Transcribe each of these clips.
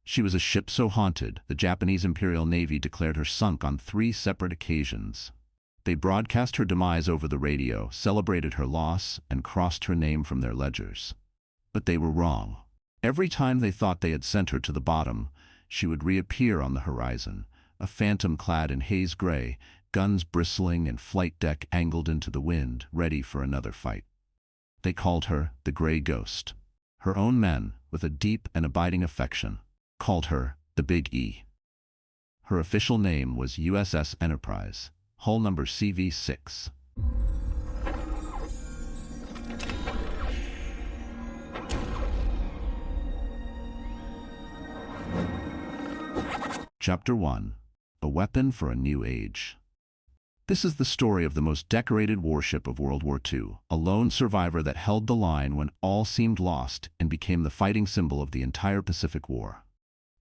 She was a ship so haunted, the Japanese Imperial Navy declared her sunk on 3 separate occasions. They broadcast her demise over the radio, celebrated her loss, and crossed her name from their ledgers. But they were wrong. Every time they thought they had sent her to the bottom, she would reappear on the horizon, a phantom clad in haze gray, guns bristling and flight deck angled into the wind, ready for another fight. They called her the Gray Ghost. Her own men, with a deep and abiding affection, called her the Big E. Her official name was USS Enterprise, hull number CV-6. Chapter 1. A Weapon for a New Age. This is the story of the most decorated warship of World War II, a lone survivor that held the line when all seemed lost and became the fighting symbol of the entire Pacific War.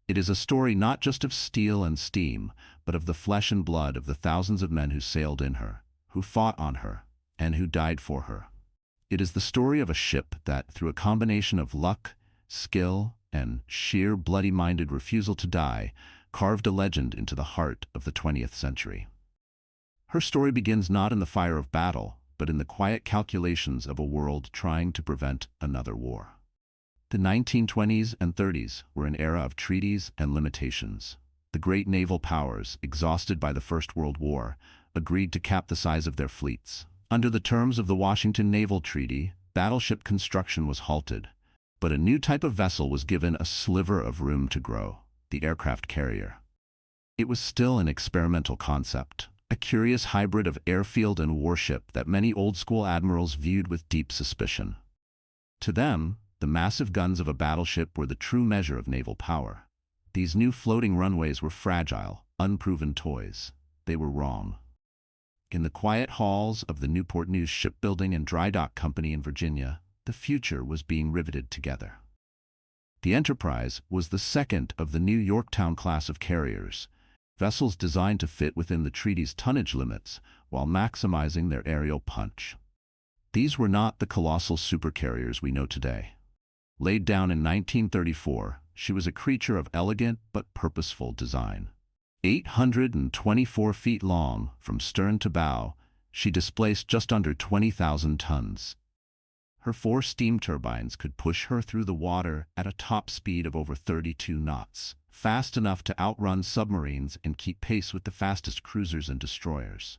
It is a story not just of steel and steam, but of the flesh and blood of the thousands of men who sailed in her, who fought on her, and who died for her. It is the story of a ship that, through a combination of luck, skill, and sheer bloody-minded refusal to die, carved a legend into the heart of the 20th century. Her story begins not in the fire of battle, but in the quiet calculations of a world trying to prevent another war. The 1920s and 30s were an era of treaties and limitations. The great naval powers, exhausted by the First World War, agreed to cap the size of their fleets. Under the terms of the Washington Naval Treaty, battleship construction was halted, but a new type of vessel was given a sliver of room to grow: the aircraft carrier. It was still an experimental concept, a curious hybrid of airfield and warship that many old-school admirals viewed with deep suspicion. To them, the massive guns of a battleship were the true measure of naval power. These new floating runways were fragile, unproven toys. They were wrong. In the quiet halls of the Newport News Shipbuilding and Dry Dock Company in Virginia, the future was being riveted together. The Enterprise was the second of the new Yorktown-class of carriers, vessels designed to fit within the treaty's tonnage limits while maximizing their aerial punch. These were not the colossal supercarriers we know today. Laid down in 1934, she was a creature of elegant but purposeful design. 824 feet long, from stern to bow, she displaced just under 20,000 tons. Her 4 steam turbines could push her through the water at a top speed of over 32 knots, fast enough to outrun submarines and keep pace with the fastest cruisers and destroyers.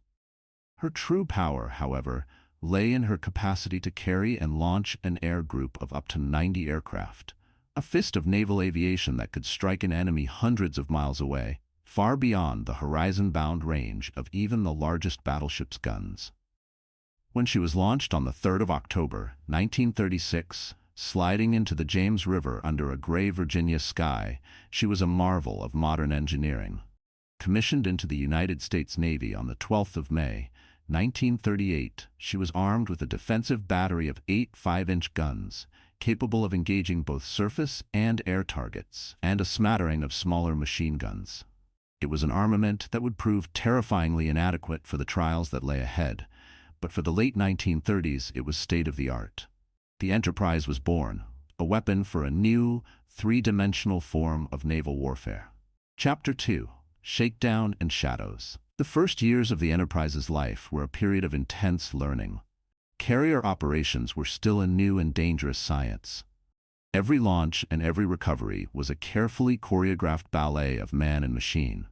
Her true power, however, lay in her capacity to carry and launch an air group of up to 90 aircraft, a fist of naval aviation that could strike an enemy hundreds of miles away, far beyond the horizon-bound range of even the largest battleship's guns. When she was launched on the 3rd of October, 1936, sliding into the James River under a gray Virginia sky, she was a marvel of modern engineering. Commissioned into the United States Navy on the 12th of May, 1938, she was armed with a defensive battery of 8 5-inch guns, capable of engaging both surface and air targets, and a smattering of smaller machine guns. It was an armament that would prove terrifyingly inadequate for the trials that lay ahead, but for the late 1930s it was state-of-the-art. The Enterprise was born, a weapon for a new, 3-dimensional form of naval warfare. Chapter 2. Shakedown and Shadows. The first years of the Enterprise's life were a period of intense learning. Carrier operations were still a new and dangerous science. Every launch and every recovery was a carefully choreographed ballet of man and machine,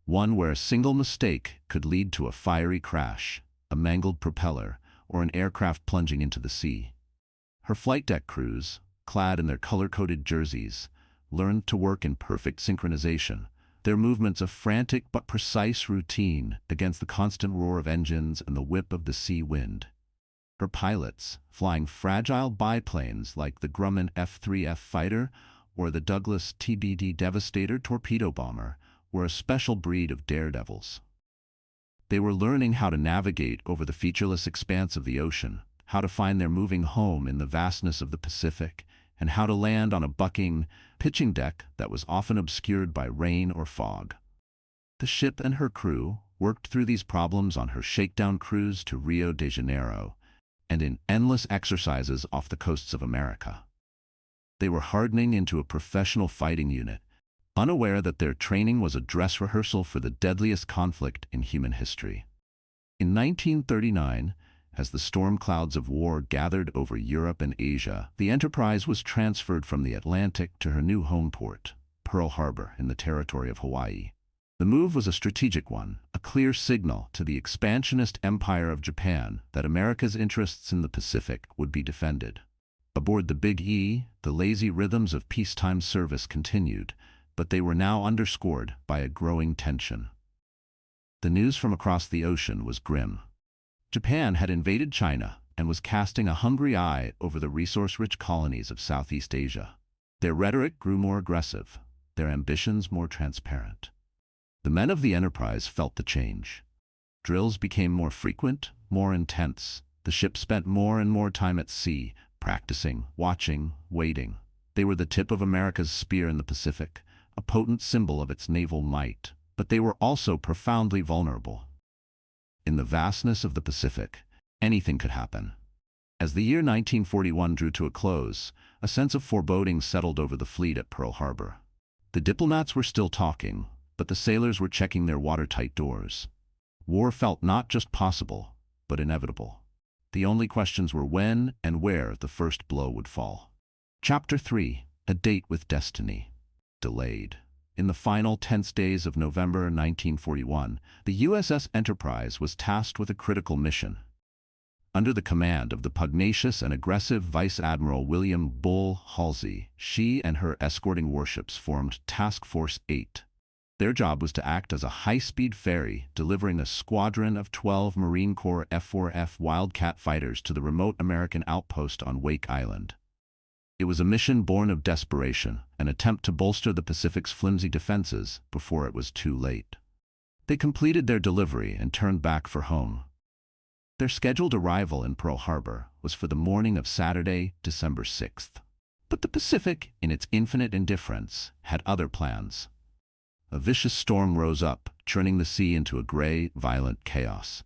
one where a single mistake could lead to a fiery crash, a mangled propeller, or an aircraft plunging into the sea. Her flight deck crews, clad in their color-coded jerseys, learned to work in perfect synchronization, their movements a frantic but precise routine against the constant roar of engines and the whip of the sea wind. Her pilots, flying fragile biplanes like the Grumman F-3F fighter or the Douglas TBD Devastator torpedo bomber, were a special breed of daredevils. They were learning how to navigate over the featureless expanse of the ocean, how to find their moving home in the vastness of the Pacific, and how to land on a bucking, pitching deck that was often obscured by rain or fog. The ship and her crew worked through these problems on her shakedown cruise to Rio de Janeiro, and in endless exercises off the coasts of America. They were hardening into a professional fighting unit, unaware that their training was a dress rehearsal for the deadliest conflict in human history. In 1939, as the storm clouds of war gathered over Europe and Asia, the Enterprise was transferred from the Atlantic to her new home port, Pearl Harbor, in the territory of Hawaii. The move was a strategic one, a clear signal to the expansionist empire of Japan that America's interests in the Pacific would be defended. Aboard the Big E, the lazy rhythms of peacetime service continued, but they were now underscored by a growing tension. The news from across the ocean was grim. Japan had invaded China and was casting a hungry eye over the resource-rich colonies of Southeast Asia. Their rhetoric grew more aggressive, their ambitions more transparent. The men of the Enterprise felt the change. Drills became more frequent, more intense. The ship spent more and more time at sea, practicing, watching, waiting. They were the tip of America's spear in the Pacific, a potent symbol of its naval might, but they were also profoundly vulnerable. In the vastness of the Pacific, anything could happen. As the year 1941 drew to a close, a sense of foreboding settled over the fleet at Pearl Harbor. The diplomats were still talking, but the sailors were checking their watertight doors. War felt not just possible, but inevitable. The only questions were when and where the first blow would fall. Chapter 3: A Date with Destiny. Delayed. In the final tense days of November 1941, the USS Enterprise was tasked with a critical mission. Under the command of the pugnacious and aggressive Vice Admiral William "Bull" Halsey, she and her escorting warships formed Task Force 8. Their job was to act as a high-speed ferry, delivering a squadron of 12 Marine Corps F-4F Wildcat fighters to the remote American outpost on Wake Island. It was a mission born of desperation, an attempt to bolster the Pacific's flimsy defenses before it was too late. They completed their delivery and turned back for home. Their scheduled arrival in Pearl Harbor was for the morning of Saturday, December 6th. But the Pacific, in its infinite indifference, had other plans. A vicious storm rose up, churning the sea into a gray, violent chaos.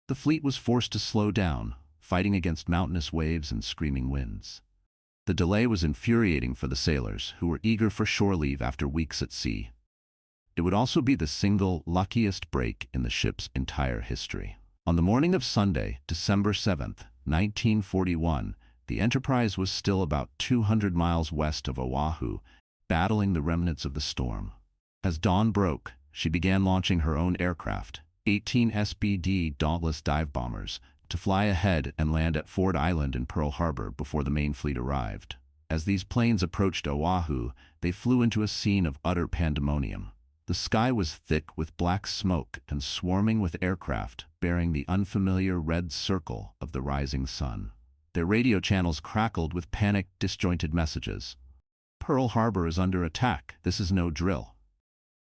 The fleet was forced to slow down, fighting against mountainous waves and screaming winds. The delay was infuriating for the sailors, who were eager for shore leave after weeks at sea. It would also be the single luckiest break in the ship's entire history. On the morning of Sunday, December 7th, 1941, the Enterprise was still about 200 miles west of Oahu, battling the remnants of the storm. As dawn broke, she began launching her own aircraft, 18 SBD Dauntless dive bombers, to fly ahead and land at Ford Island in Pearl Harbor before the main fleet arrived. As these planes approached Oahu, they flew into a scene of utter pandemonium. The sky was thick with black smoke and swarming with aircraft bearing the unfamiliar red circle of the rising sun. Their radio channels crackled with panicked, disjointed messages. "Pearl Harbor is under attack. This is no drill."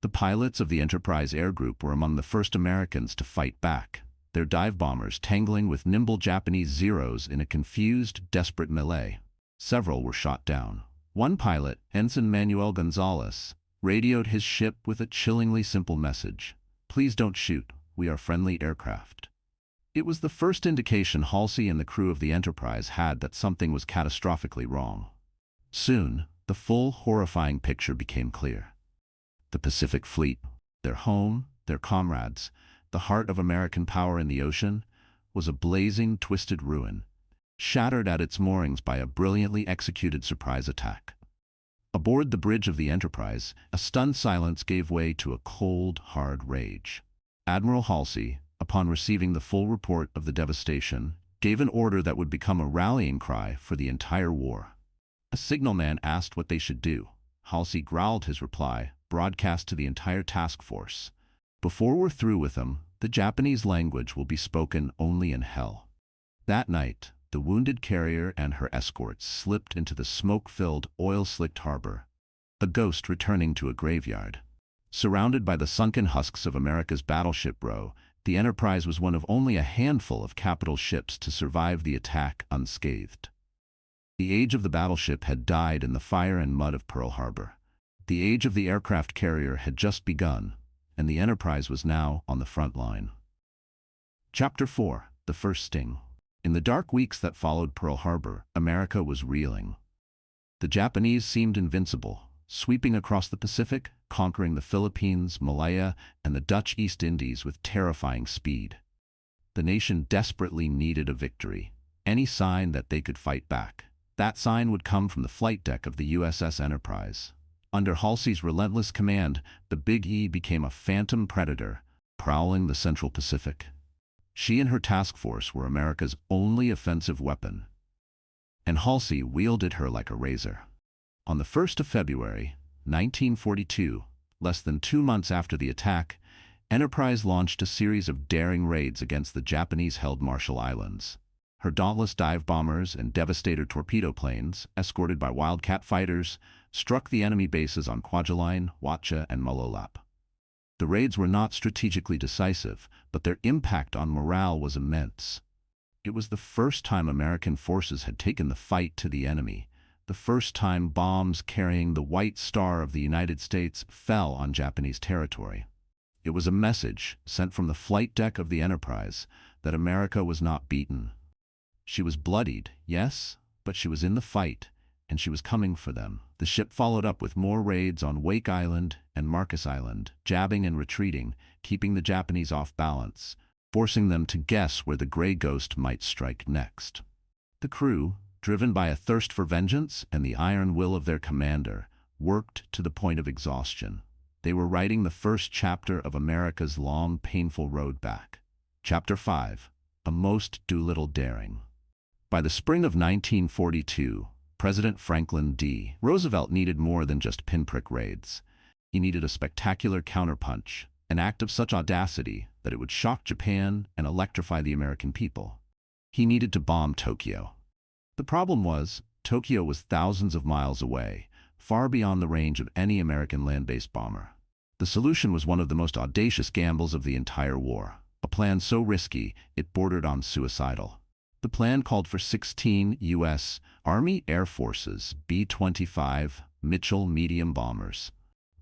The pilots of the Enterprise Air Group were among the first Americans to fight back, their dive bombers tangling with nimble Japanese Zeros in a confused, desperate melee. Several were shot down. One pilot, Ensign Manuel Gonzalez, radioed his ship with a chillingly simple message: "Please don't shoot, we are friendly aircraft." It was the first indication Halsey and the crew of the Enterprise had that something was catastrophically wrong. Soon, the full, horrifying picture became clear. The Pacific Fleet, their home, their comrades, the heart of American power in the ocean, was a blazing, twisted ruin, shattered at its moorings by a brilliantly executed surprise attack. Aboard the bridge of the Enterprise, a stunned silence gave way to a cold, hard rage. Admiral Halsey, upon receiving the full report of the devastation, gave an order that would become a rallying cry for the entire war. A signalman asked what they should do. Halsey growled his reply, broadcast to the entire task force: "Before we're through with them, the Japanese language will be spoken only in hell." That night, the wounded carrier and her escorts slipped into the smoke-filled, oil-slicked harbor, a ghost returning to a graveyard. Surrounded by the sunken husks of America's battleship row, the Enterprise was one of only a handful of capital ships to survive the attack unscathed. The age of the battleship had died in the fire and mud of Pearl Harbor. The age of the aircraft carrier had just begun, and the Enterprise was now on the front line. Chapter 4: The First Sting. In the dark weeks that followed Pearl Harbor, America was reeling. The Japanese seemed invincible, sweeping across the Pacific, conquering the Philippines, Malaya, and the Dutch East Indies with terrifying speed. The nation desperately needed a victory, any sign that they could fight back. That sign would come from the flight deck of the USS Enterprise. Under Halsey's relentless command, the Big E became a phantom predator, prowling the Central Pacific. She and her task force were America's only offensive weapon, and Halsey wielded her like a razor. On the 1st of February, 1942, less than 2 months after the attack, Enterprise launched a series of daring raids against the Japanese-held Marshall Islands. Her dauntless dive bombers and Devastator torpedo planes, escorted by Wildcat fighters, struck the enemy bases on Kwajalein, Wacha, and Malolap. The raids were not strategically decisive, but their impact on morale was immense. It was the first time American forces had taken the fight to the enemy, the first time bombs carrying the White Star of the United States fell on Japanese territory. It was a message sent from the flight deck of the Enterprise that America was not beaten. She was bloodied, yes, but she was in the fight, and she was coming for them. The ship followed up with more raids on Wake Island and Marcus Island, jabbing and retreating, keeping the Japanese off balance, forcing them to guess where the Gray Ghost might strike next. The crew, driven by a thirst for vengeance and the iron will of their commander, worked to the point of exhaustion. They were writing the first chapter of America's long, painful road back. Chapter 5, A Most Doolittle Daring. By the spring of 1942, President Franklin D. Roosevelt needed more than just pinprick raids. He needed a spectacular counterpunch, an act of such audacity that it would shock Japan and electrify the American people. He needed to bomb Tokyo. The problem was, Tokyo was thousands of miles away, far beyond the range of any American land-based bomber. The solution was one of the most audacious gambles of the entire war, a plan so risky it bordered on suicidal. The plan called for 16 U.S. Army Air Force's B-25 Mitchell medium bombers,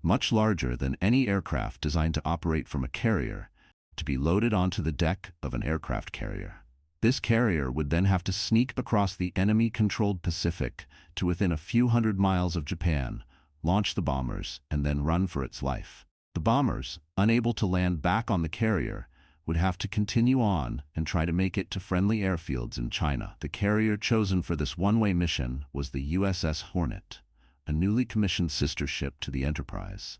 much larger than any aircraft designed to operate from a carrier, to be loaded onto the deck of an aircraft carrier. This carrier would then have to sneak across the enemy-controlled Pacific to within a few hundred miles of Japan, launch the bombers, and then run for its life. The bombers, unable to land back on the carrier, would have to continue on and try to make it to friendly airfields in China. The carrier chosen for this one-way mission was the USS Hornet, a newly commissioned sister ship to the Enterprise.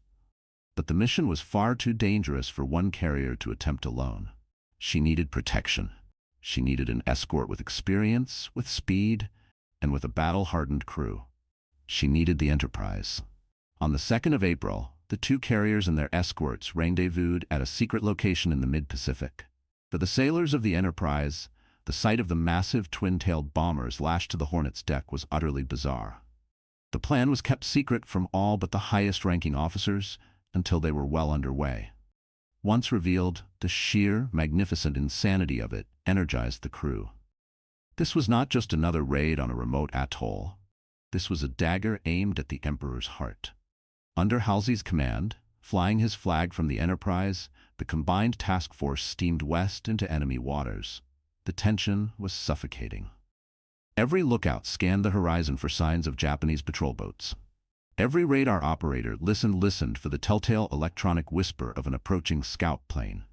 But the mission was far too dangerous for one carrier to attempt alone. She needed protection. She needed an escort with experience, with speed, and with a battle-hardened crew. She needed the Enterprise. On the 2nd of April, the two carriers and their escorts rendezvoused at a secret location in the mid-Pacific. For the sailors of the Enterprise, the sight of the massive twin-tailed bombers lashed to the Hornet's deck was utterly bizarre. The plan was kept secret from all but the highest-ranking officers until they were well underway. Once revealed, the sheer, magnificent insanity of it energized the crew. This was not just another raid on a remote atoll. This was a dagger aimed at the Emperor's heart. Under Halsey's command, flying his flag from the Enterprise, the combined task force steamed west into enemy waters. The tension was suffocating. Every lookout scanned the horizon for signs of Japanese patrol boats. Every radar operator listened for the telltale electronic whisper of an approaching scout plane.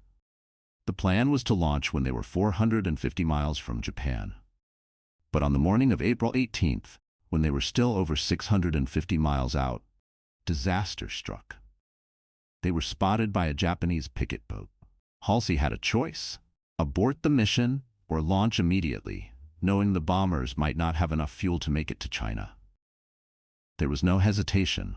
The plan was to launch when they were 450 miles from Japan. But on the morning of April 18th, when they were still over 650 miles out, disaster struck. They were spotted by a Japanese picket boat. Halsey had a choice: abort the mission or launch immediately, knowing the bombers might not have enough fuel to make it to China. There was no hesitation.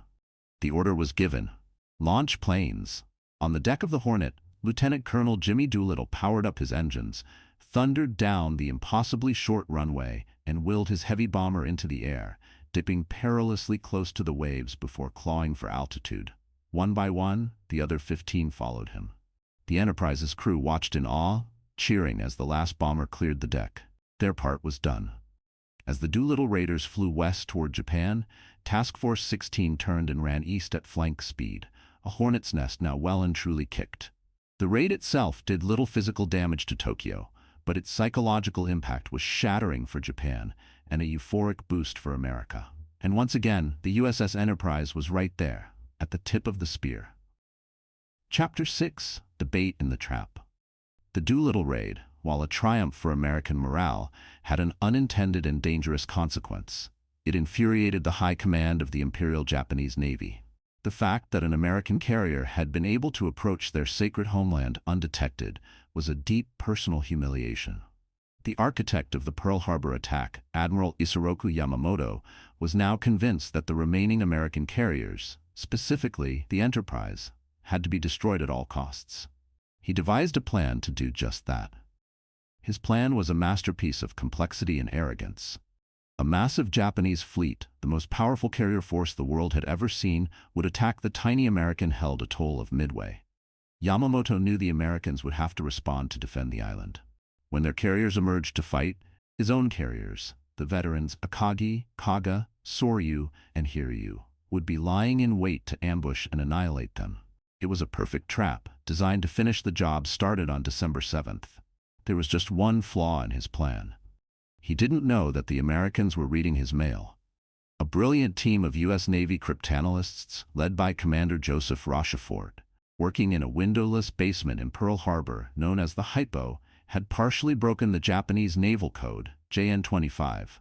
The order was given: launch planes. On the deck of the Hornet, Lieutenant Colonel Jimmy Doolittle powered up his engines, thundered down the impossibly short runway, and willed his heavy bomber into the air, dipping perilously close to the waves before clawing for altitude. One by one, the other 15 followed him. The Enterprise's crew watched in awe, cheering as the last bomber cleared the deck. Their part was done. As the Doolittle raiders flew west toward Japan, Task Force 16 turned and ran east at flank speed, a hornet's nest now well and truly kicked. The raid itself did little physical damage to Tokyo, but its psychological impact was shattering for Japan and a euphoric boost for America. And once again, the USS Enterprise was right there, at the tip of the spear. Chapter 6: The Bait in the Trap. The Doolittle raid, while a triumph for American morale, had an unintended and dangerous consequence. It infuriated the high command of the Imperial Japanese Navy. The fact that an American carrier had been able to approach their sacred homeland undetected was a deep personal humiliation. The architect of the Pearl Harbor attack, Admiral Isoroku Yamamoto, was now convinced that the remaining American carriers, specifically the Enterprise, had to be destroyed at all costs. He devised a plan to do just that. His plan was a masterpiece of complexity and arrogance. A massive Japanese fleet, the most powerful carrier force the world had ever seen, would attack the tiny American-held atoll of Midway. Yamamoto knew the Americans would have to respond to defend the island. When their carriers emerged to fight, his own carriers, the veterans Akagi, Kaga, Soryu, and Hiryu, would be lying in wait to ambush and annihilate them. It was a perfect trap, designed to finish the job started on December 7th. There was just one flaw in his plan. He didn't know that the Americans were reading his mail. A brilliant team of U.S. Navy cryptanalysts, led by Commander Joseph Rochefort, working in a windowless basement in Pearl Harbor known as the Hypo, had partially broken the Japanese naval code, JN-25.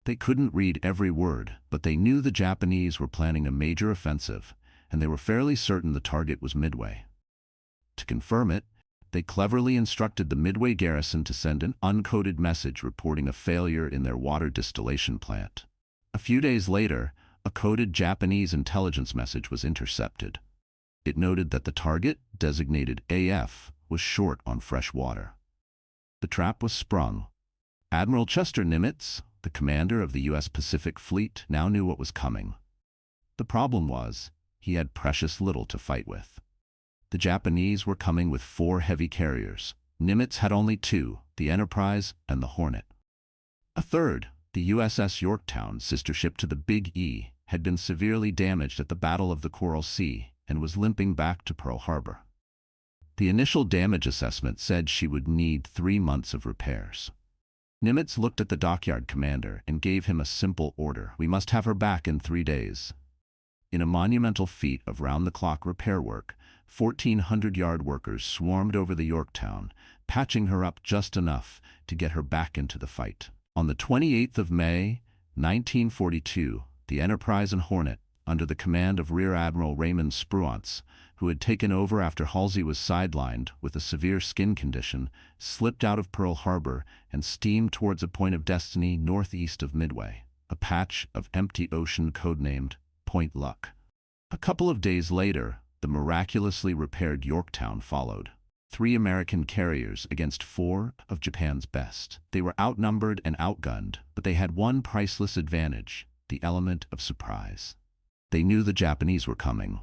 They couldn't read every word, but they knew the Japanese were planning a major offensive, and they were fairly certain the target was Midway. To confirm it, they cleverly instructed the Midway garrison to send an uncoded message reporting a failure in their water distillation plant. A few days later, a coded Japanese intelligence message was intercepted. It noted that the target, designated AF, was short on fresh water. The trap was sprung. Admiral Chester Nimitz, the commander of the U.S. Pacific Fleet, now knew what was coming. The problem was, he had precious little to fight with. The Japanese were coming with 4 heavy carriers. Nimitz had only 2, the Enterprise and the Hornet. A third, the USS Yorktown, sister ship to the Big E, had been severely damaged at the Battle of the Coral Sea and was limping back to Pearl Harbor. The initial damage assessment said she would need 3 months of repairs. Nimitz looked at the dockyard commander and gave him a simple order: we must have her back in 3 days. In a monumental feat of round-the-clock repair work, 1,400 yard workers swarmed over the Yorktown, patching her up just enough to get her back into the fight. On the 28th of May, 1942, the Enterprise and Hornet, under the command of Rear Admiral Raymond Spruance, who had taken over after Halsey was sidelined with a severe skin condition, slipped out of Pearl Harbor and steamed towards a point of destiny northeast of Midway, a patch of empty ocean codenamed Point Luck. A couple of days later, the miraculously repaired Yorktown followed. 3 American carriers against 4 of Japan's best. They were outnumbered and outgunned, but they had one priceless advantage: the element of surprise. They knew the Japanese were coming.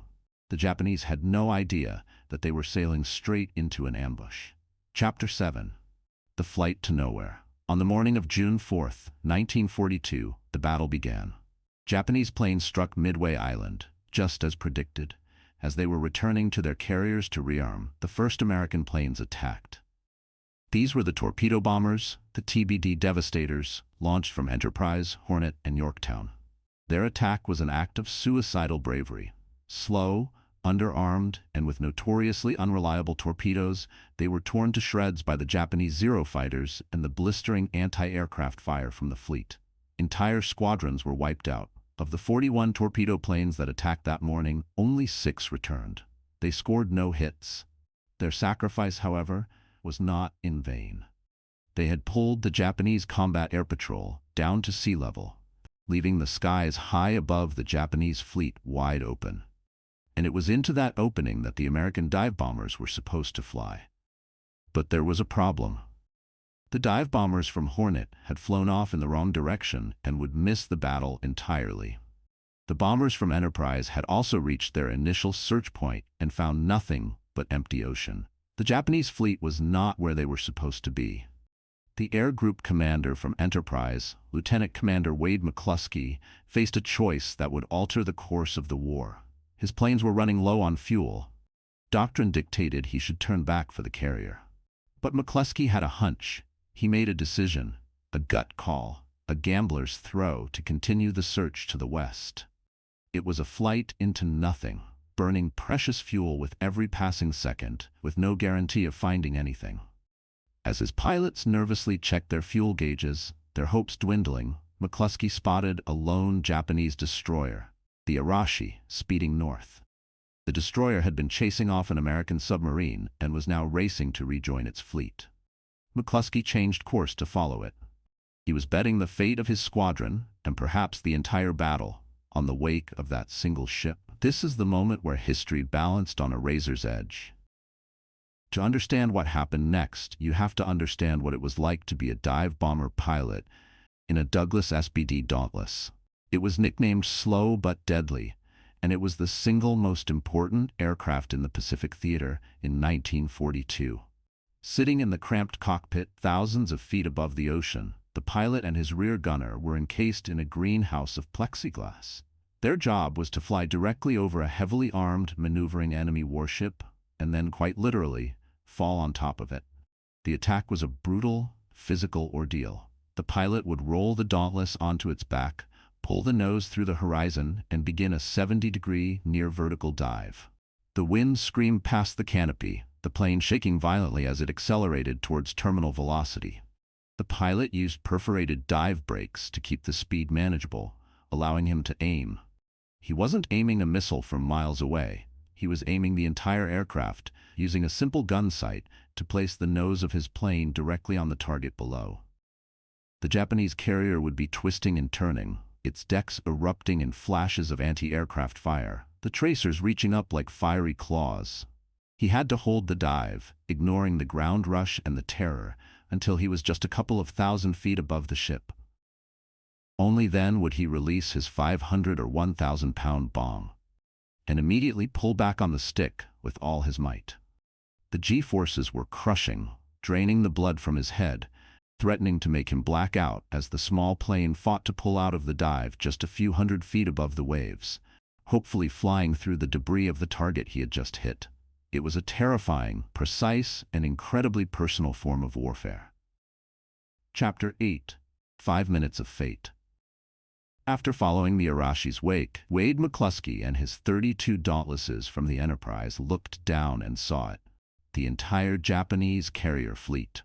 The Japanese had no idea that they were sailing straight into an ambush. Chapter 7: The Flight to Nowhere. On the morning of June 4th, 1942, the battle began. Japanese planes struck Midway Island, just as predicted. As they were returning to their carriers to rearm, the first American planes attacked. These were the torpedo bombers, the TBD Devastators, launched from Enterprise, Hornet, and Yorktown. Their attack was an act of suicidal bravery. Slow, underarmed, and with notoriously unreliable torpedoes, they were torn to shreds by the Japanese Zero fighters and the blistering anti-aircraft fire from the fleet. Entire squadrons were wiped out. Of the 41 torpedo planes that attacked that morning, only 6 returned. They scored no hits. Their sacrifice, however, was not in vain. They had pulled the Japanese Combat Air Patrol down to sea level, leaving the skies high above the Japanese fleet wide open. And it was into that opening that the American dive bombers were supposed to fly. But there was a problem. The dive bombers from Hornet had flown off in the wrong direction and would miss the battle entirely. The bombers from Enterprise had also reached their initial search point and found nothing but empty ocean. The Japanese fleet was not where they were supposed to be. The Air Group commander from Enterprise, Lieutenant Commander Wade McCluskey, faced a choice that would alter the course of the war. His planes were running low on fuel. Doctrine dictated he should turn back for the carrier. But McCluskey had a hunch. He made a decision, a gut call, a gambler's throw to continue the search to the west. It was a flight into nothing, burning precious fuel with every passing second, with no guarantee of finding anything. As his pilots nervously checked their fuel gauges, their hopes dwindling, McCluskey spotted a lone Japanese destroyer, the Arashi, speeding north. The destroyer had been chasing off an American submarine and was now racing to rejoin its fleet. McCluskey changed course to follow it. He was betting the fate of his squadron, and perhaps the entire battle, on the wake of that single ship. This is the moment where history balanced on a razor's edge. To understand what happened next, you have to understand what it was like to be a dive bomber pilot in a Douglas SBD Dauntless. It was nicknamed Slow but Deadly, and it was the single most important aircraft in the Pacific Theater in 1942. Sitting in the cramped cockpit thousands of feet above the ocean, the pilot and his rear gunner were encased in a greenhouse of plexiglass. Their job was to fly directly over a heavily armed, maneuvering enemy warship, and then, quite literally, fall on top of it. The attack was a brutal, physical ordeal. The pilot would roll the Dauntless onto its back, pull the nose through the horizon, and begin a 70-degree near-vertical dive. The wind screamed past the canopy, the plane shaking violently as it accelerated towards terminal velocity. The pilot used perforated dive brakes to keep the speed manageable, allowing him to aim. He wasn't aiming a missile from miles away. He was aiming the entire aircraft, using a simple gun sight to place the nose of his plane directly on the target below. The Japanese carrier would be twisting and turning, its decks erupting in flashes of anti-aircraft fire, the tracers reaching up like fiery claws. He had to hold the dive, ignoring the ground rush and the terror, until he was just a couple of thousand feet above the ship. Only then would he release his 500 or 1,000-pound bomb, and immediately pull back on the stick with all his might. The G-forces were crushing, draining the blood from his head, threatening to make him black out as the small plane fought to pull out of the dive just a few hundred feet above the waves, hopefully flying through the debris of the target he had just hit. It was a terrifying, precise, and incredibly personal form of warfare. Chapter 8. 5 Minutes of Fate. After following the Arashi's wake, Wade McCluskey and his 32 Dauntlesses from the Enterprise looked down and saw it, the entire Japanese carrier fleet.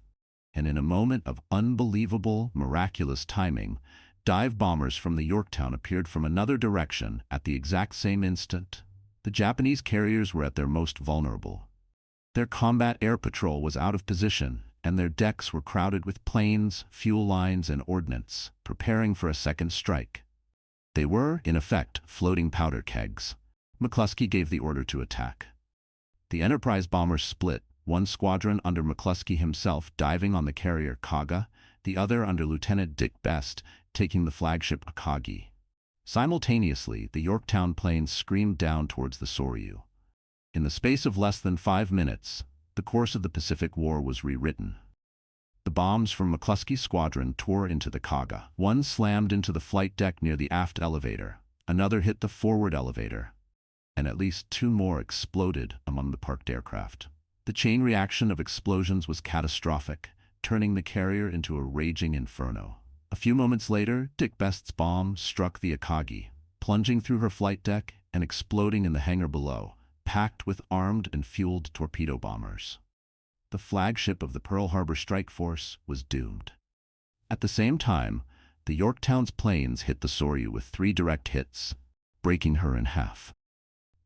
And in a moment of unbelievable, miraculous timing, dive bombers from the Yorktown appeared from another direction at the exact same instant. The Japanese carriers were at their most vulnerable. Their combat air patrol was out of position, and their decks were crowded with planes, fuel lines, and ordnance, preparing for a second strike. They were, in effect, floating powder kegs. McCluskey gave the order to attack. The Enterprise bombers split, one squadron under McCluskey himself diving on the carrier Kaga, the other under Lieutenant Dick Best taking the flagship Akagi. Simultaneously, the Yorktown planes screamed down towards the Soryu. In the space of less than 5 minutes, the course of the Pacific War was rewritten. The bombs from McCluskey's squadron tore into the Kaga. One slammed into the flight deck near the aft elevator, another hit the forward elevator, and at least 2 more exploded among the parked aircraft. The chain reaction of explosions was catastrophic, turning the carrier into a raging inferno. A few moments later, Dick Best's bomb struck the Akagi, plunging through her flight deck and exploding in the hangar below, packed with armed and fueled torpedo bombers. The flagship of the Pearl Harbor Strike Force was doomed. At the same time, the Yorktown's planes hit the Soryu with 3 direct hits, breaking her in half.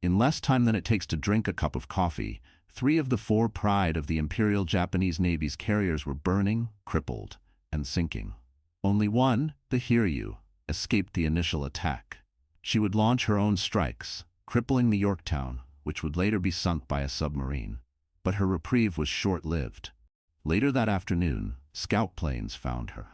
In less time than it takes to drink a cup of coffee, 3 of the 4 pride of the Imperial Japanese Navy's carriers were burning, crippled, and sinking. Only one, the Hiryu, escaped the initial attack. She would launch her own strikes, crippling the Yorktown, which would later be sunk by a submarine. But her reprieve was short-lived. Later that afternoon, scout planes found her.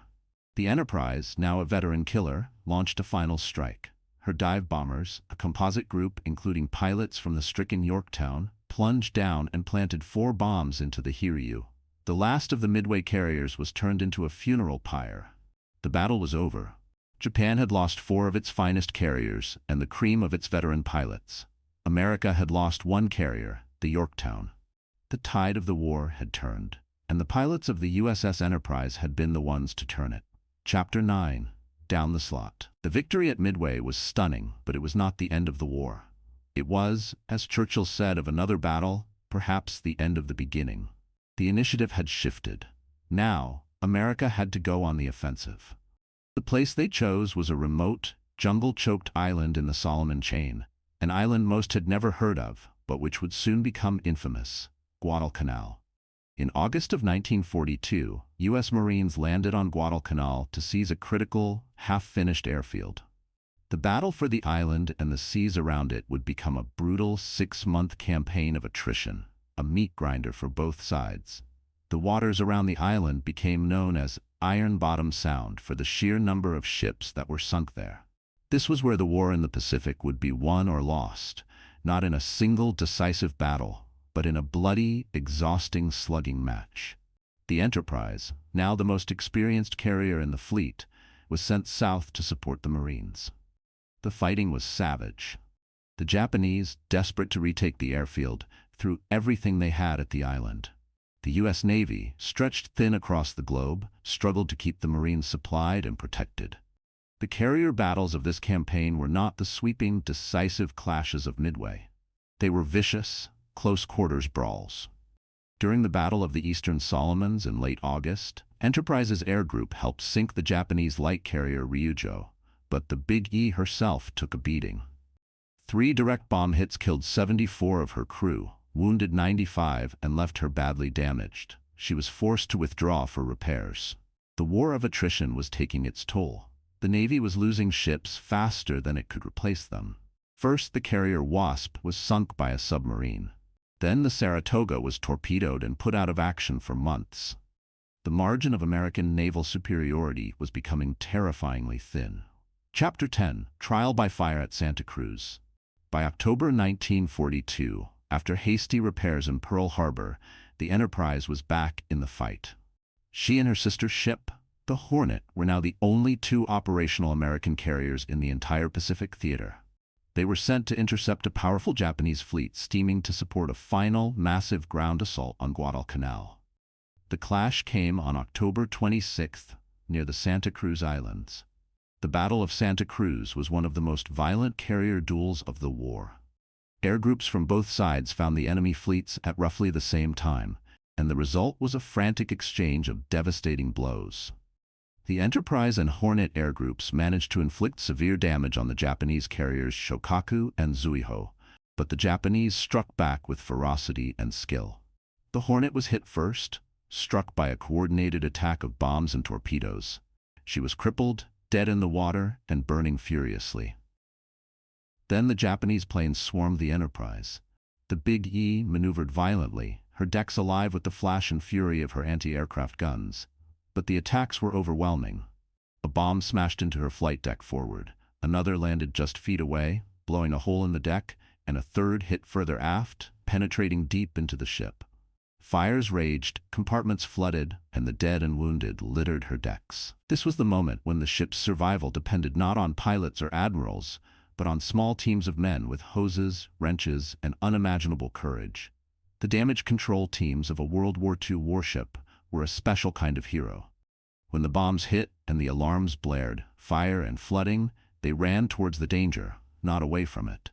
The Enterprise, now a veteran killer, launched a final strike. Her dive bombers, a composite group including pilots from the stricken Yorktown, plunged down and planted 4 bombs into the Hiryu. The last of the Midway carriers was turned into a funeral pyre. The battle was over. Japan had lost 4 of its finest carriers and the cream of its veteran pilots. America had lost 1 carrier, the Yorktown. The tide of the war had turned, and the pilots of the USS Enterprise had been the ones to turn it. Chapter 9. down the slot. The victory at Midway was stunning, but it was not the end of the war. It was, as Churchill said of another battle, perhaps the end of the beginning. The initiative had shifted. Now, America had to go on the offensive. The place they chose was a remote, jungle-choked island in the Solomon Chain, an island most had never heard of, but which would soon become infamous, Guadalcanal. In August of 1942, U.S. Marines landed on Guadalcanal to seize a critical, half-finished airfield. The battle for the island and the seas around it would become a brutal 6-month campaign of attrition, a meat grinder for both sides. The waters around the island became known as Iron Bottom Sound for the sheer number of ships that were sunk there. This was where the war in the Pacific would be won or lost, not in a single decisive battle, but in a bloody, exhausting slugging match. The Enterprise, now the most experienced carrier in the fleet, was sent south to support the Marines. The fighting was savage. The Japanese, desperate to retake the airfield, threw everything they had at the island. The U.S. Navy, stretched thin across the globe, struggled to keep the Marines supplied and protected. The carrier battles of this campaign were not the sweeping, decisive clashes of Midway. They were vicious, close-quarters brawls. During the Battle of the Eastern Solomons in late August, Enterprise's air group helped sink the Japanese light carrier Ryujo, but the Big E herself took a beating. 3 direct bomb hits killed 74 of her crew, wounded 95, and left her badly damaged. She was forced to withdraw for repairs. The war of attrition was taking its toll. The Navy was losing ships faster than it could replace them. First, the carrier Wasp was sunk by a submarine. Then the Saratoga was torpedoed and put out of action for months. The margin of American naval superiority was becoming terrifyingly thin. Chapter 10: Trial by Fire at Santa Cruz. By October 1942, after hasty repairs in Pearl Harbor, the Enterprise was back in the fight. She and her sister ship, the Hornet, were now the only 2 operational American carriers in the entire Pacific theater. They were sent to intercept a powerful Japanese fleet steaming to support a final, massive ground assault on Guadalcanal. The clash came on October 26th, near the Santa Cruz Islands. The Battle of Santa Cruz was one of the most violent carrier duels of the war. Air groups from both sides found the enemy fleets at roughly the same time, and the result was a frantic exchange of devastating blows. The Enterprise and Hornet air groups managed to inflict severe damage on the Japanese carriers Shokaku and Zuiho, but the Japanese struck back with ferocity and skill. The Hornet was hit first, struck by a coordinated attack of bombs and torpedoes. She was crippled, dead in the water, and burning furiously. Then the Japanese planes swarmed the Enterprise. The Big E maneuvered violently, her decks alive with the flash and fury of her anti-aircraft guns. But the attacks were overwhelming. A bomb smashed into her flight deck forward, another landed just feet away, blowing a hole in the deck, and a third hit further aft, penetrating deep into the ship. Fires raged, compartments flooded, and the dead and wounded littered her decks. This was the moment when the ship's survival depended not on pilots or admirals, but on small teams of men with hoses, wrenches, and unimaginable courage. The damage control teams of a World War II warship were a special kind of hero. When the bombs hit and the alarms blared, fire and flooding, they ran towards the danger, not away from it.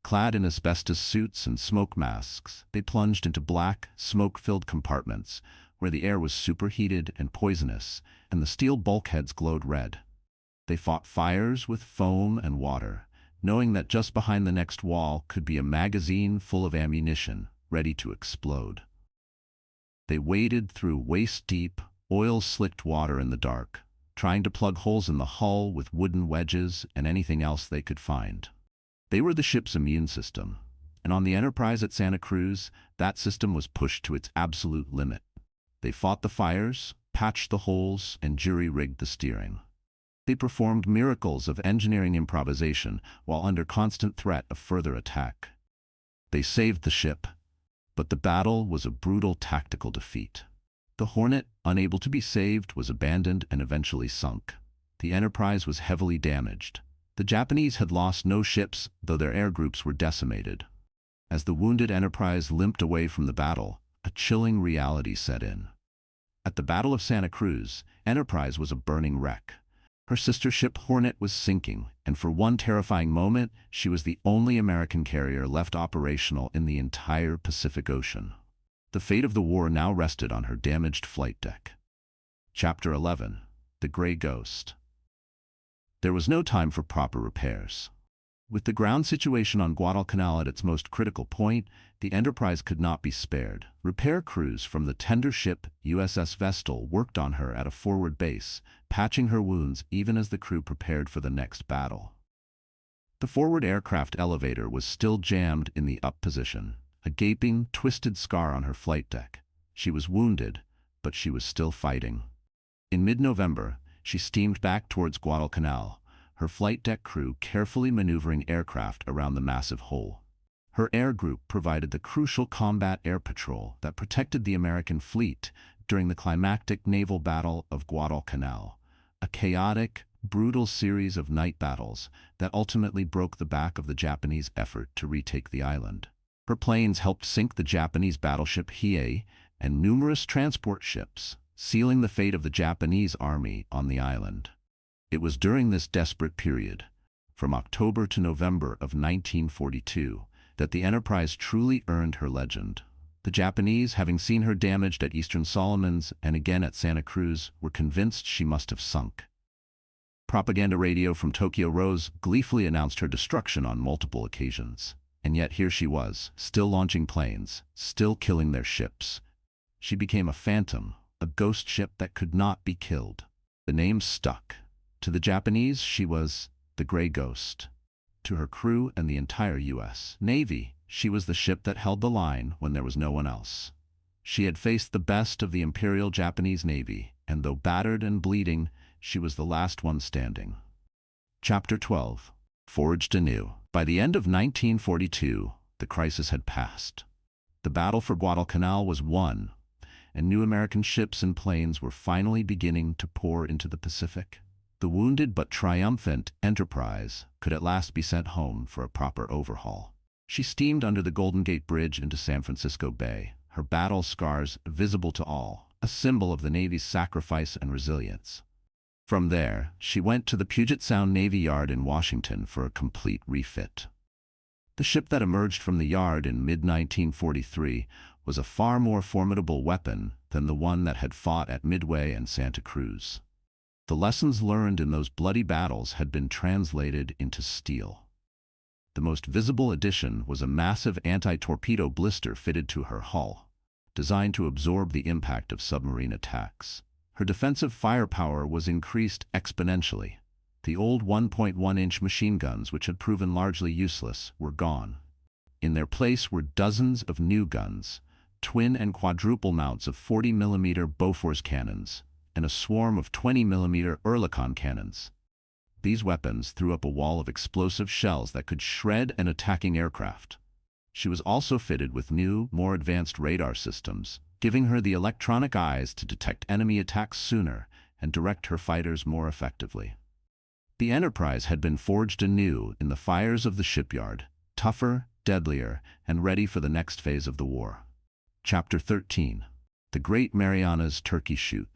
Clad in asbestos suits and smoke masks, they plunged into black, smoke-filled compartments where the air was superheated and poisonous, and the steel bulkheads glowed red. They fought fires with foam and water, knowing that just behind the next wall could be a magazine full of ammunition, ready to explode. They waded through waist-deep, oil-slicked water in the dark, trying to plug holes in the hull with wooden wedges and anything else they could find. They were the ship's immune system, and on the Enterprise at Santa Cruz, that system was pushed to its absolute limit. They fought the fires, patched the holes, and jury-rigged the steering. They performed miracles of engineering improvisation while under constant threat of further attack. They saved the ship, but the battle was a brutal tactical defeat. The Hornet, unable to be saved, was abandoned and eventually sunk. The Enterprise was heavily damaged. The Japanese had lost no ships, though their air groups were decimated. As the wounded Enterprise limped away from the battle, a chilling reality set in. At the Battle of Santa Cruz, Enterprise was a burning wreck. Her sister ship Hornet was sinking, and for one terrifying moment, she was the only American carrier left operational in the entire Pacific Ocean. The fate of the war now rested on her damaged flight deck. Chapter 11. The Gray Ghost. There was no time for proper repairs. With the ground situation on Guadalcanal at its most critical point, the Enterprise could not be spared. Repair crews from the tender ship USS Vestal worked on her at a forward base, patching her wounds even as the crew prepared for the next battle. The forward aircraft elevator was still jammed in the up position, a gaping, twisted scar on her flight deck. She was wounded, but she was still fighting. In mid-November, she steamed back towards Guadalcanal, her flight deck crew carefully maneuvering aircraft around the massive hole. Her air group provided the crucial combat air patrol that protected the American fleet during the climactic naval Battle of Guadalcanal, a chaotic, brutal series of night battles that ultimately broke the back of the Japanese effort to retake the island. Her planes helped sink the Japanese battleship Hiei and numerous transport ships, sealing the fate of the Japanese army on the island. It was during this desperate period, from October to November of 1942, that the Enterprise truly earned her legend. The Japanese, having seen her damaged at Eastern Solomons and again at Santa Cruz, were convinced she must have sunk. Propaganda radio from Tokyo Rose gleefully announced her destruction on multiple occasions. And yet here she was, still launching planes, still killing their ships. She became a phantom, a ghost ship that could not be killed. The name stuck. To the Japanese, she was the Gray Ghost. To her crew and the entire U.S. Navy, she was the ship that held the line when there was no one else. She had faced the best of the Imperial Japanese Navy, and though battered and bleeding, she was the last one standing. Chapter 12. Forged anew. By the end of 1942, the crisis had passed. The battle for Guadalcanal was won, and new American ships and planes were finally beginning to pour into the Pacific. The wounded but triumphant Enterprise could at last be sent home for a proper overhaul. She steamed under the Golden Gate Bridge into San Francisco Bay, her battle scars visible to all, a symbol of the Navy's sacrifice and resilience. From there, she went to the Puget Sound Navy Yard in Washington for a complete refit. The ship that emerged from the yard in mid-1943 was a far more formidable weapon than the one that had fought at Midway and Santa Cruz. The lessons learned in those bloody battles had been translated into steel. The most visible addition was a massive anti-torpedo blister fitted to her hull, designed to absorb the impact of submarine attacks. Her defensive firepower was increased exponentially. The old 1.1-inch machine guns, which had proven largely useless, were gone. In their place were dozens of new guns, twin and quadruple mounts of 40mm Bofors cannons, and a swarm of 20mm Oerlikon cannons. These weapons threw up a wall of explosive shells that could shred an attacking aircraft. She was also fitted with new, more advanced radar systems, giving her the electronic eyes to detect enemy attacks sooner and direct her fighters more effectively. The Enterprise had been forged anew in the fires of the shipyard, tougher, deadlier, and ready for the next phase of the war. Chapter 13. The Great Marianas Turkey Shoot.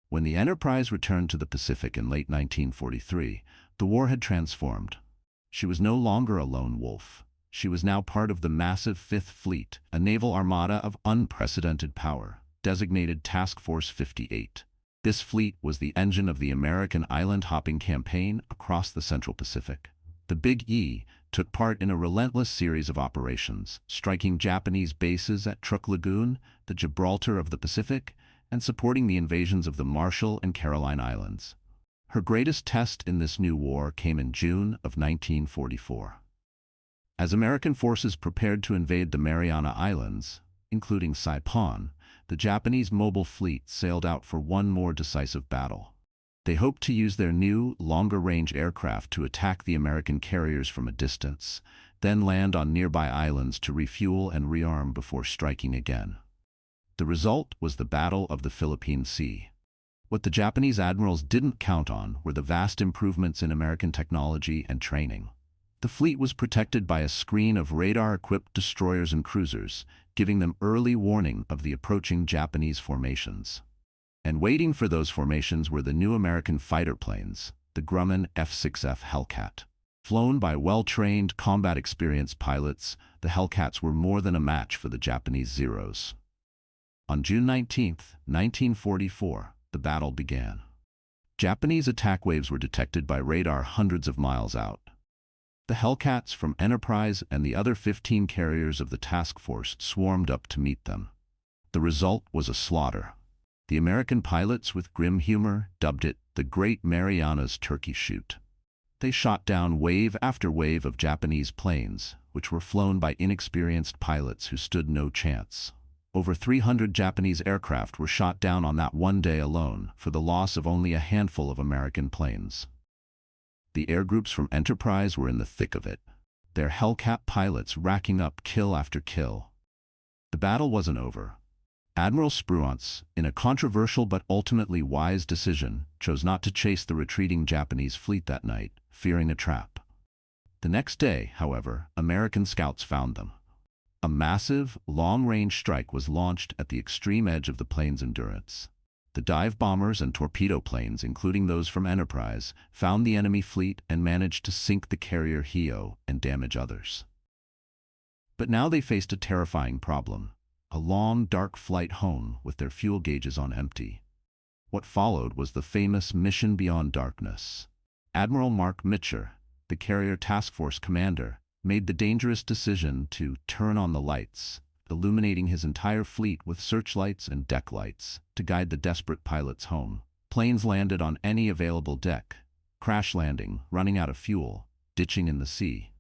When the Enterprise returned to the Pacific in late 1943, the war had transformed. She was no longer a lone wolf. She was now part of the massive Fifth Fleet, a naval armada of unprecedented power, designated Task Force 58. This fleet was the engine of the American island-hopping campaign across the Central Pacific. The Big E took part in a relentless series of operations, striking Japanese bases at Truk Lagoon, the Gibraltar of the Pacific, and supporting the invasions of the Marshall and Caroline Islands. Her greatest test in this new war came in June of 1944. As American forces prepared to invade the Mariana Islands, including Saipan, the Japanese mobile fleet sailed out for one more decisive battle. They hoped to use their new, longer-range aircraft to attack the American carriers from a distance, then land on nearby islands to refuel and rearm before striking again. The result was the Battle of the Philippine Sea. What the Japanese admirals didn't count on were the vast improvements in American technology and training. The fleet was protected by a screen of radar-equipped destroyers and cruisers, giving them early warning of the approaching Japanese formations. And waiting for those formations were the new American fighter planes, the Grumman F-6F Hellcat. Flown by well-trained, combat-experienced pilots, the Hellcats were more than a match for the Japanese Zeros. On June 19, 1944, the battle began. Japanese attack waves were detected by radar hundreds of miles out. The Hellcats from Enterprise and the other 15 carriers of the task force swarmed up to meet them. The result was a slaughter. The American pilots, with grim humor, dubbed it the Great Marianas Turkey Shoot. They shot down wave after wave of Japanese planes, which were flown by inexperienced pilots who stood no chance. Over 300 Japanese aircraft were shot down on that one day alone, for the loss of only a handful of American planes. The air groups from Enterprise were in the thick of it, their Hellcat pilots racking up kill after kill. The battle wasn't over. Admiral Spruance, in a controversial but ultimately wise decision, chose not to chase the retreating Japanese fleet that night, fearing a trap. The next day, however, American scouts found them. A massive, long-range strike was launched at the extreme edge of the plane's endurance. The dive bombers and torpedo planes, including those from Enterprise, found the enemy fleet and managed to sink the carrier Hio and damage others. But now they faced a terrifying problem. A long, dark flight home with their fuel gauges on empty. What followed was the famous Mission Beyond Darkness. Admiral Mark Mitcher, the carrier task force commander, made the dangerous decision to turn on the lights, illuminating his entire fleet with searchlights and deck lights to guide the desperate pilots home. Planes landed on any available deck, crash landing, running out of fuel, ditching in the sea.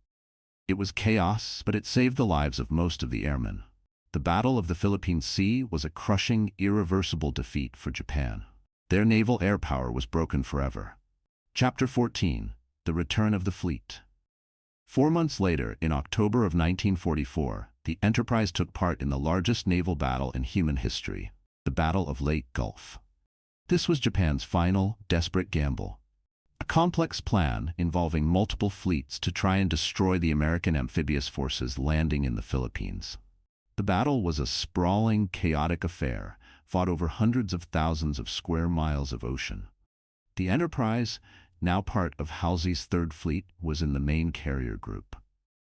It was chaos, but it saved the lives of most of the airmen. The Battle of the Philippine Sea was a crushing, irreversible defeat for Japan. Their naval air power was broken forever. Chapter 14. The Return of the Fleet. 4 months later, in October of 1944, the Enterprise took part in the largest naval battle in human history, the Battle of Leyte Gulf. This was Japan's final, desperate gamble. A complex plan involving multiple fleets to try and destroy the American amphibious forces landing in the Philippines. The battle was a sprawling, chaotic affair, fought over hundreds of thousands of square miles of ocean. The Enterprise, now part of Halsey's Third Fleet, was in the main carrier group.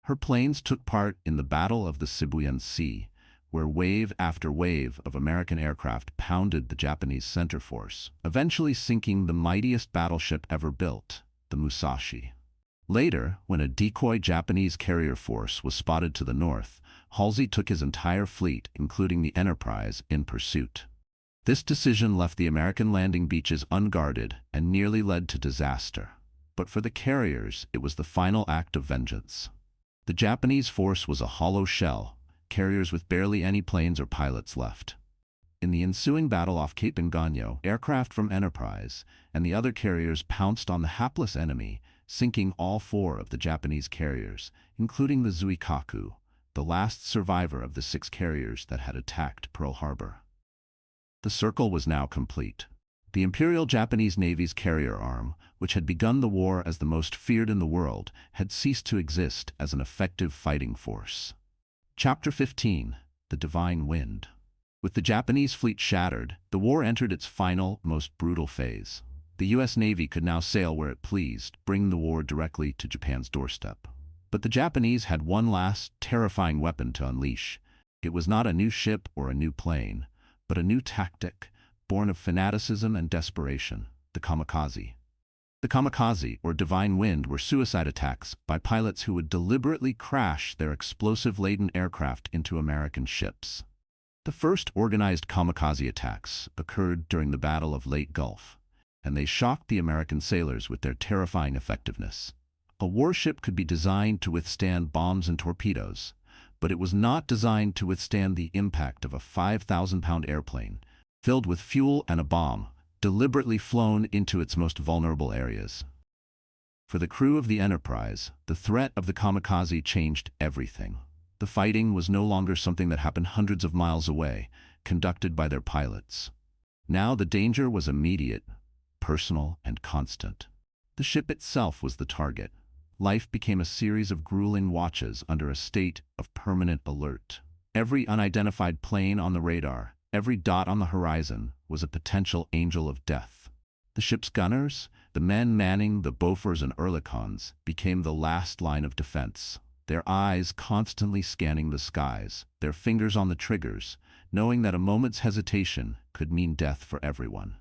Her planes took part in the Battle of the Sibuyan Sea, where wave after wave of American aircraft pounded the Japanese center force, eventually sinking the mightiest battleship ever built, the Musashi. Later, when a decoy Japanese carrier force was spotted to the north, Halsey took his entire fleet, including the Enterprise, in pursuit. This decision left the American landing beaches unguarded and nearly led to disaster. But for the carriers, it was the final act of vengeance. The Japanese force was a hollow shell, carriers with barely any planes or pilots left. In the ensuing battle off Cape Engano, aircraft from Enterprise and the other carriers pounced on the hapless enemy, sinking all 4 of the Japanese carriers, including the Zuikaku, the last survivor of the 6 carriers that had attacked Pearl Harbor. The circle was now complete. The Imperial Japanese Navy's carrier arm, which had begun the war as the most feared in the world, had ceased to exist as an effective fighting force. Chapter 15. The Divine Wind. With the Japanese fleet shattered, the war entered its final, most brutal phase. The U.S. Navy could now sail where it pleased, bringing the war directly to Japan's doorstep. But the Japanese had one last, terrifying weapon to unleash. It was not a new ship or a new plane, but a new tactic, born of fanaticism and desperation, the kamikaze. The kamikaze, or divine wind, were suicide attacks by pilots who would deliberately crash their explosive-laden aircraft into American ships. The first organized kamikaze attacks occurred during the Battle of Leyte Gulf, and they shocked the American sailors with their terrifying effectiveness. A warship could be designed to withstand bombs and torpedoes, but it was not designed to withstand the impact of a 5,000-pound airplane, filled with fuel and a bomb, deliberately flown into its most vulnerable areas. For the crew of the Enterprise, the threat of the kamikaze changed everything. The fighting was no longer something that happened hundreds of miles away, conducted by their pilots. Now the danger was immediate, personal, and constant. The ship itself was the target. Life became a series of grueling watches under a state of permanent alert. Every unidentified plane on the radar, Every dot on the horizon was a potential angel of death. The ship's gunners, the men manning the Bofors and Oerlikons, became the last line of defense, their eyes constantly scanning the skies, their fingers on the triggers, knowing that a moment's hesitation could mean death for everyone.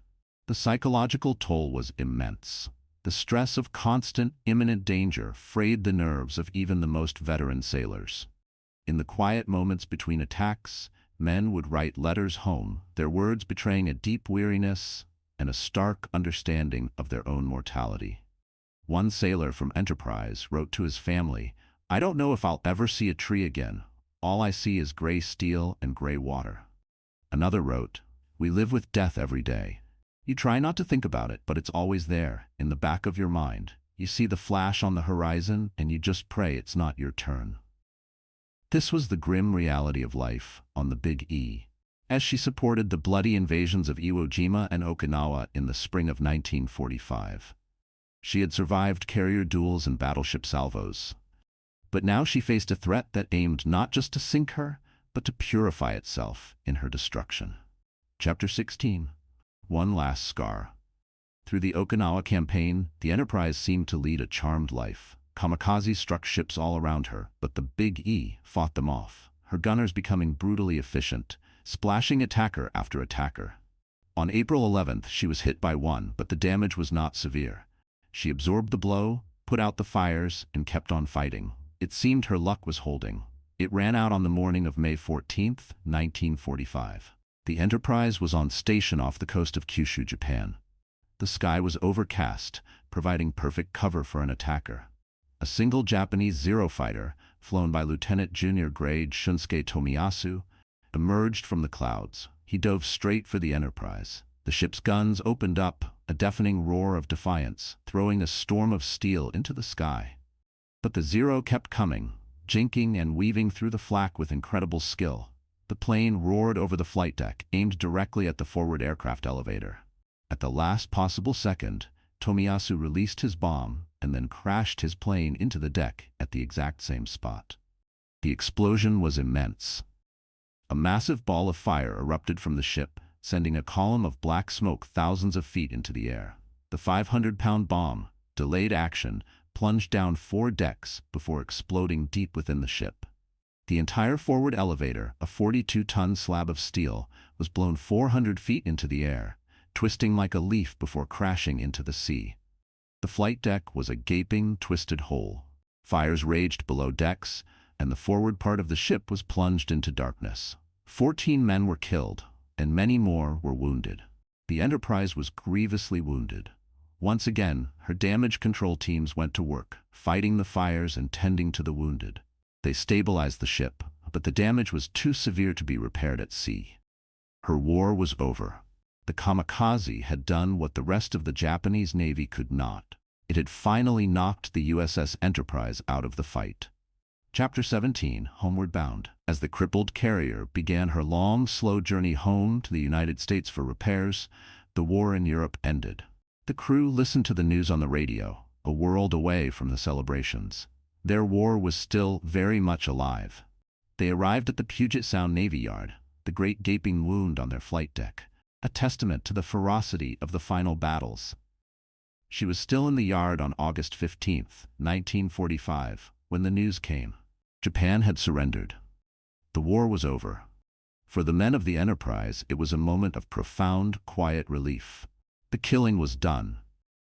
The psychological toll was immense. The stress of constant, imminent danger frayed the nerves of even the most veteran sailors. In the quiet moments between attacks, men would write letters home, their words betraying a deep weariness and a stark understanding of their own mortality. One sailor from Enterprise wrote to his family, "I don't know if I'll ever see a tree again. All I see is gray steel and gray water." Another wrote, "We live with death every day. You try not to think about it, but it's always there, in the back of your mind. You see the flash on the horizon, and you just pray it's not your turn." This was the grim reality of life on the Big E, as she supported the bloody invasions of Iwo Jima and Okinawa in the spring of 1945. She had survived carrier duels and battleship salvos. But now she faced a threat that aimed not just to sink her, but to purify itself in her destruction. Chapter 16. One Last Scar. Through the Okinawa campaign, the Enterprise seemed to lead a charmed life. Kamikaze struck ships all around her, but the Big E fought them off, her gunners becoming brutally efficient, splashing attacker after attacker. On April 11th, she was hit by one, but the damage was not severe. She absorbed the blow, put out the fires, and kept on fighting. It seemed her luck was holding. It ran out on the morning of May 14th, 1945. The Enterprise was on station off the coast of Kyushu, Japan. The sky was overcast, providing perfect cover for an attacker. A single Japanese Zero fighter, flown by Lieutenant Junior Grade Shunsuke Tomiyasu, emerged from the clouds. He dove straight for the Enterprise. The ship's guns opened up, a deafening roar of defiance, throwing a storm of steel into the sky. But the Zero kept coming, jinking and weaving through the flak with incredible skill. The plane roared over the flight deck, aimed directly at the forward aircraft elevator. At the last possible second, Tomiyasu released his bomb and then crashed his plane into the deck at the exact same spot. The explosion was immense. A massive ball of fire erupted from the ship, sending a column of black smoke thousands of feet into the air. The 500-pound bomb, delayed action, plunged down 4 decks before exploding deep within the ship. The entire forward elevator, a 42-ton slab of steel, was blown 400 feet into the air, twisting like a leaf before crashing into the sea. The flight deck was a gaping, twisted hole. Fires raged below decks, and the forward part of the ship was plunged into darkness. 14 men were killed, and many more were wounded. The Enterprise was grievously wounded. Once again, her damage control teams went to work, fighting the fires and tending to the wounded. They stabilized the ship, but the damage was too severe to be repaired at sea. Her war was over. The Kamikaze had done what the rest of the Japanese Navy could not. It had finally knocked the USS Enterprise out of the fight. Chapter 17, Homeward Bound. As the crippled carrier began her long, slow journey home to the United States for repairs, the war in Europe ended. The crew listened to the news on the radio, a world away from the celebrations. Their war was still very much alive. They arrived at the Puget Sound Navy Yard, the great gaping wound on their flight deck, a testament to the ferocity of the final battles. She was still in the yard on August 15, 1945, when the news came. Japan had surrendered. The war was over. For the men of the Enterprise, it was a moment of profound, quiet relief. The killing was done.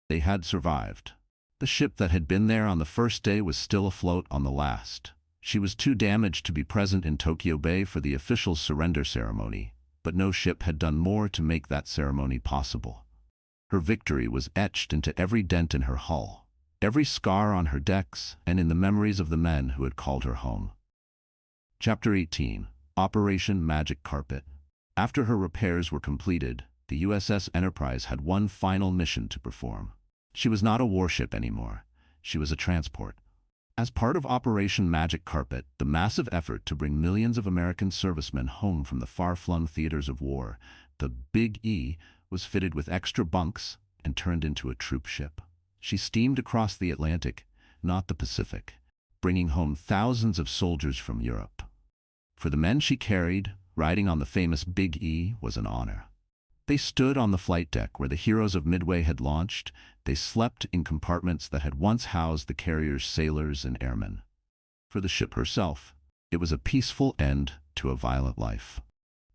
They had survived. The ship that had been there on the first day was still afloat on the last. She was too damaged to be present in Tokyo Bay for the official surrender ceremony, but no ship had done more to make that ceremony possible. Her victory was etched into every dent in her hull, every scar on her decks, and in the memories of the men who had called her home. Chapter 18. Operation Magic Carpet. After her repairs were completed, the USS Enterprise had one final mission to perform. She was not a warship anymore. She was a transport. As part of Operation Magic Carpet, the massive effort to bring millions of American servicemen home from the far-flung theaters of war, the Big E was fitted with extra bunks and turned into a troop ship. She steamed across the Atlantic, not the Pacific, bringing home thousands of soldiers from Europe. For the men she carried, riding on the famous Big E was an honor. They stood on the flight deck where the heroes of Midway had launched. They slept in compartments that had once housed the carrier's sailors and airmen. For the ship herself, it was a peaceful end to a violent life.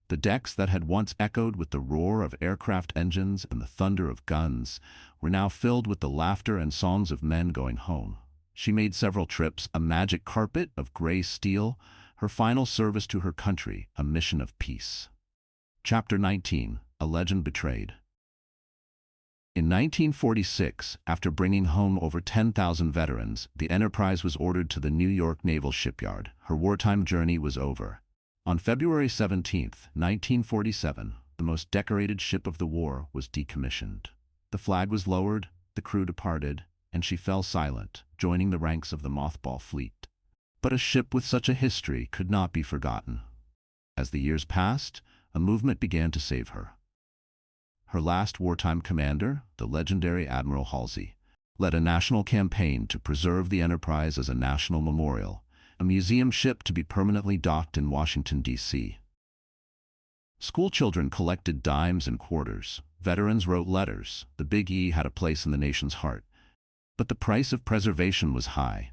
The decks that had once echoed with the roar of aircraft engines and the thunder of guns were now filled with the laughter and songs of men going home. She made several trips, a magic carpet of gray steel, her final service to her country, a mission of peace. Chapter 19. A Legend Betrayed. In 1946, after bringing home over 10,000 veterans, the Enterprise was ordered to the New York Naval Shipyard. Her wartime journey was over. On February 17, 1947, the most decorated ship of the war was decommissioned. The flag was lowered, the crew departed, and she fell silent, joining the ranks of the mothball fleet. But a ship with such a history could not be forgotten. As the years passed, a movement began to save her. Her last wartime commander, the legendary Admiral Halsey, led a national campaign to preserve the Enterprise as a national memorial, a museum ship to be permanently docked in Washington, D.C. Schoolchildren collected dimes and quarters. Veterans wrote letters. The Big E had a place in the nation's heart. But the price of preservation was high.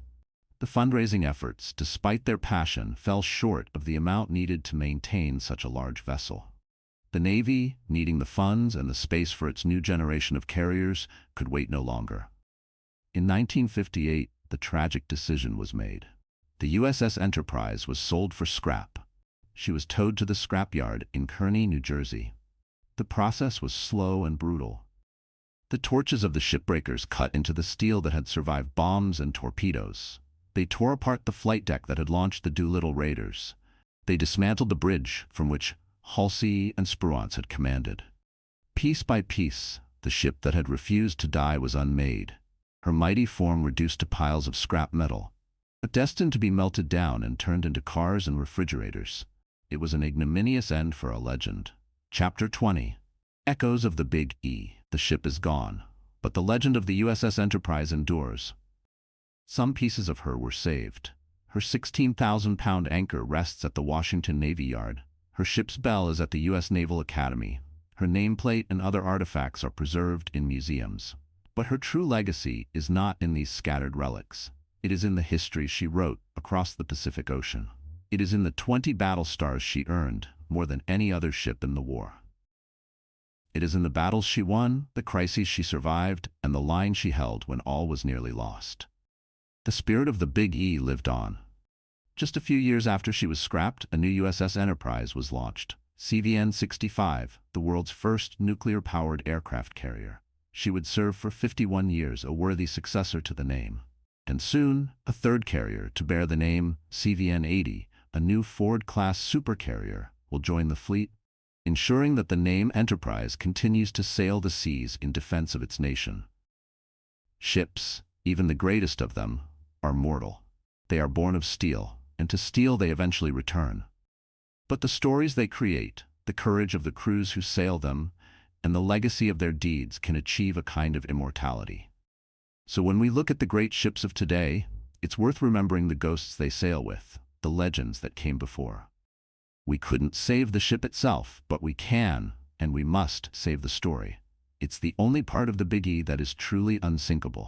The fundraising efforts, despite their passion, fell short of the amount needed to maintain such a large vessel. The Navy, needing the funds and the space for its new generation of carriers, could wait no longer. In 1958, the tragic decision was made. The USS Enterprise was sold for scrap. She was towed to the scrapyard in Kearny, New Jersey. The process was slow and brutal. The torches of the shipbreakers cut into the steel that had survived bombs and torpedoes. They tore apart the flight deck that had launched the Doolittle raiders. They dismantled the bridge from which Halsey and Spruance had commanded. Piece by piece, the ship that had refused to die was unmade, her mighty form reduced to piles of scrap metal, destined to be melted down and turned into cars and refrigerators. It was an ignominious end for a legend. Chapter 20. Echoes of the Big E. The ship is gone, but the legend of the USS Enterprise endures. Some pieces of her were saved. Her 16,000-pound anchor rests at the Washington Navy Yard. Her ship's bell is at the U.S. Naval Academy. Her nameplate and other artifacts are preserved in museums. But her true legacy is not in these scattered relics. It is in the history she wrote across the Pacific Ocean. It is in the 20 battle stars she earned, more than any other ship in the war. It is in the battles she won, the crises she survived, and the line she held when all was nearly lost. The spirit of the Big E lived on. Just a few years after she was scrapped, a new USS Enterprise was launched, CVN-65, the world's first nuclear-powered aircraft carrier. She would serve for 51 years, a worthy successor to the name. And soon, a third carrier to bear the name CVN-80, a new Ford-class supercarrier, will join the fleet, ensuring that the name Enterprise continues to sail the seas in defense of its nation. Ships, even the greatest of them, are mortal. They are born of steel, and to steel they eventually return. But the stories they create, the courage of the crews who sail them, and the legacy of their deeds can achieve a kind of immortality. So when we look at the great ships of today, it's worth remembering the ghosts they sail with, the legends that came before. We couldn't save the ship itself, but we can, and we must save the story. It's the only part of the Big E that is truly unsinkable.